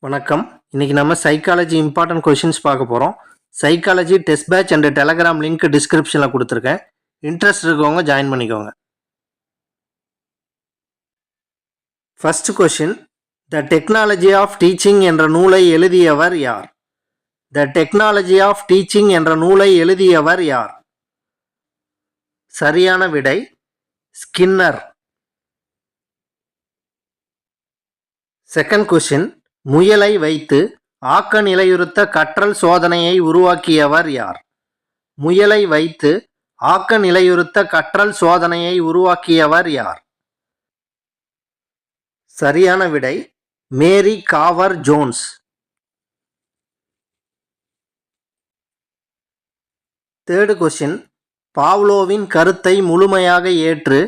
வணக்கம். இன்னைக்கு நம்ம சைக்காலஜி இம்பார்ட்டன்ட் கொஷின்ஸ் பார்க்க போகிறோம். Psychology test batch and Telegram link டிஸ்கிரிப்ஷனில் கொடுத்துருக்கேன். இன்ட்ரெஸ்ட் இருக்கவங்க ஜாயின் பண்ணிக்கோங்க. First question, the technology of teaching என்ற நூலை எழுதியவர் யார்? த டெக்னாலஜி ஆஃப் டீச்சிங் என்ற நூலை எழுதியவர் யார்? சரியான விடை ஸ்கின்னர். செகண்ட் கொஷின், முயலை வைத்து ஆக்க நிலையுறுத்த கற்றல் சோதனையை உருவாக்கியவர் யார்? முயலை வைத்து ஆக்க நிலையுறுத்த கற்றல் சோதனையை உருவாக்கியவர் யார்? சரியான விடை மேரி காவர் ஜோன்ஸ். தேர்டு கொஷின், பாவ்லோவின் கருத்தை முழுமையாக ஏற்று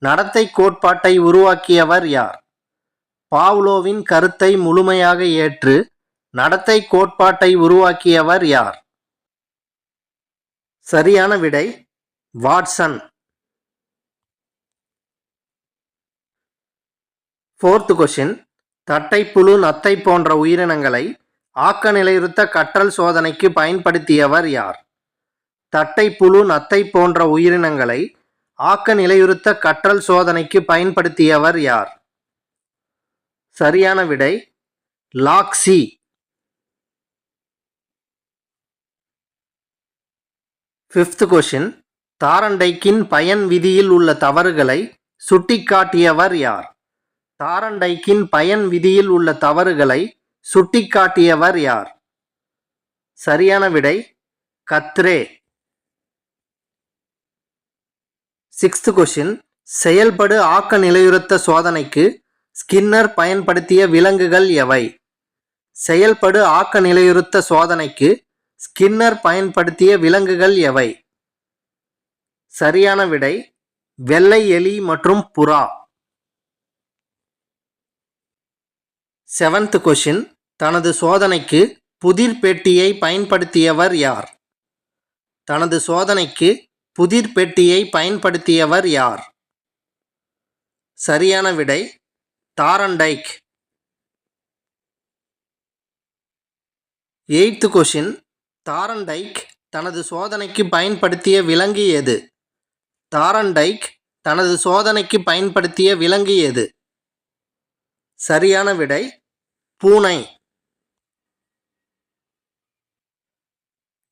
நடத்தை கோட்பாட்டை உருவாக்கியவர் யார்? பாவ்லோவின் கருத்தை முழுமையாக ஏற்று நடத்தை கோட்பாட்டை உருவாக்கியவர் யார்? சரியான விடை வாட்சன். ஃபோர்த் கொஷின், தட்டைப்புழு, நத்தை போன்ற உயிரினங்களை ஆக்க நிலையுறுத்த கற்றல் சோதனைக்கு பயன்படுத்தியவர் யார்? தட்டைப்புழு, நத்தை போன்ற உயிரினங்களை ஆக்க நிலையுறுத்த கற்றல் சோதனைக்கு பயன்படுத்தியவர் யார்? சரியான விடை லாக்ஸி. ஃபிஃப்த் கொஷின், தாரண்டைக்கின் பயன் விதியில் உள்ள தவறுகளை சுட்டிக்காட்டியவர் யார்? தாரண்டைக்கின் பயன் விதியில் உள்ள தவறுகளை சுட்டிக்காட்டியவர் யார்? சரியான விடை கத்ரே. சிக்ஸ்த் கொஷின், செயல்படு ஆக்க நிலையுறுத்த சோதனைக்கு ஸ்கின்னர் பயன்படுத்திய விலங்குகள் எவை? செயல்படு ஆக்க நிலையுறுத்த சோதனைக்கு ஸ்கின்னர் பயன்படுத்திய விலங்குகள் எவை? சரியான விடை வெள்ளை எலி மற்றும் புறா. செவன்த் கொஷின், தனது சோதனைக்கு புதிர் பெட்டியை பயன்படுத்தியவர் யார்? தனது சோதனைக்கு புதிர் பெட்டியை பயன்படுத்தியவர் யார்? சரியான விடை தாரண்டைக். எய்த் கொஷின், தாரண்டைக் தனது சோதனைக்கு பயன்படுத்திய விலங்கு எது? தாரண்டைக் தனது சோதனைக்கு பயன்படுத்திய விலங்கு எது? சரியான விடை பூனை.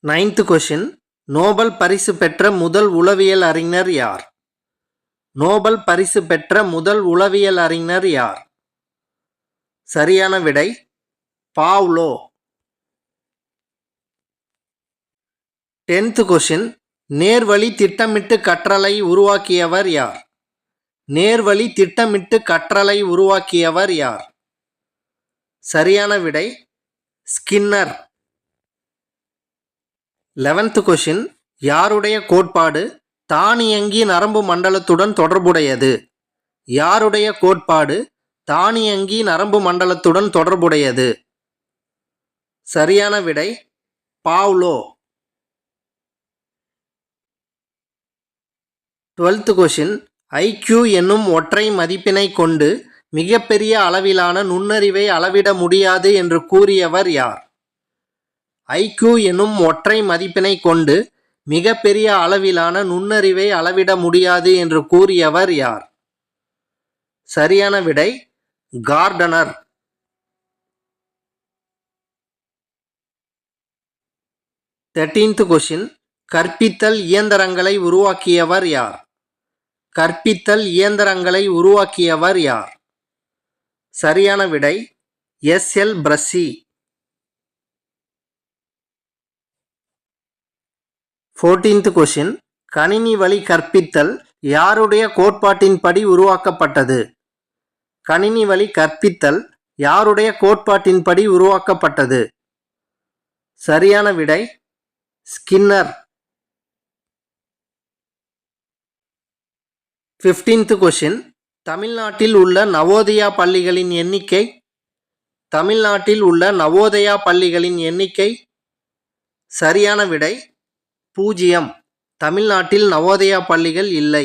நைன்த் கொஷின், நோபல் பரிசு பெற்ற முதல் உளவியல் அறிஞர் யார்? நோபல் பரிசு பெற்ற முதல் உளவியல் அறிஞர் யார்? சரியான விடை பாவ்லோ. டென்த் கொஷின், நேர்வழி திட்டமிட்டு கற்றலை உருவாக்கியவர் யார்? நேர்வழி திட்டமிட்டு கற்றலை உருவாக்கியவர் யார்? சரியான விடை ஸ்கின்னர். 11th கொஷின், யாருடைய கோட்பாடு தானியங்கி நரம்பு மண்டலத்துடன் தொடர்புடையது? யாருடைய கோட்பாடு தானியங்கி நரம்பு மண்டலத்துடன் தொடர்புடையது? சரியான விடை பாவ்லோ. 12th கொஷின், ஐக்யூ என்னும் ஒற்றை மதிப்பினை கொண்டு மிகப்பெரிய அளவிலான நுண்ணறிவை அளவிட முடியாது என்று கூறியவர் யார்? ஐக்யூ என்னும் ஒற்றை மதிப்பினை கொண்டு மிகப்பெரிய அளவிலான நுண்ணறிவை அளவிட முடியாது என்று கூறியவர் யார்? சரியான விடை கார்டனர். 13th கொஷின், கற்பித்தல் இயந்திரங்களை உருவாக்கியவர் யார்? கற்பித்தல் இயந்திரங்களை உருவாக்கியவர் யார்? சரியான விடை எஸ்.எல். பிரஸ்ஸி. 14th கொஷின், கணினி வழி கற்பித்தல் யாருடைய கோட்பாட்டின்படி உருவாக்கப்பட்டது? கணினி வழி கற்பித்தல் யாருடைய கோட்பாட்டின்படி உருவாக்கப்பட்டது? சரியான விடை ஸ்கின்னர். 15th கொஷின், தமிழ்நாட்டில் உள்ள நவோதயா பள்ளிகளின் எண்ணிக்கை? தமிழ்நாட்டில் உள்ள நவோதயா பள்ளிகளின் எண்ணிக்கை? சரியான விடை 0. தமிழ்நாட்டில் நவோதயா பள்ளிகள் இல்லை.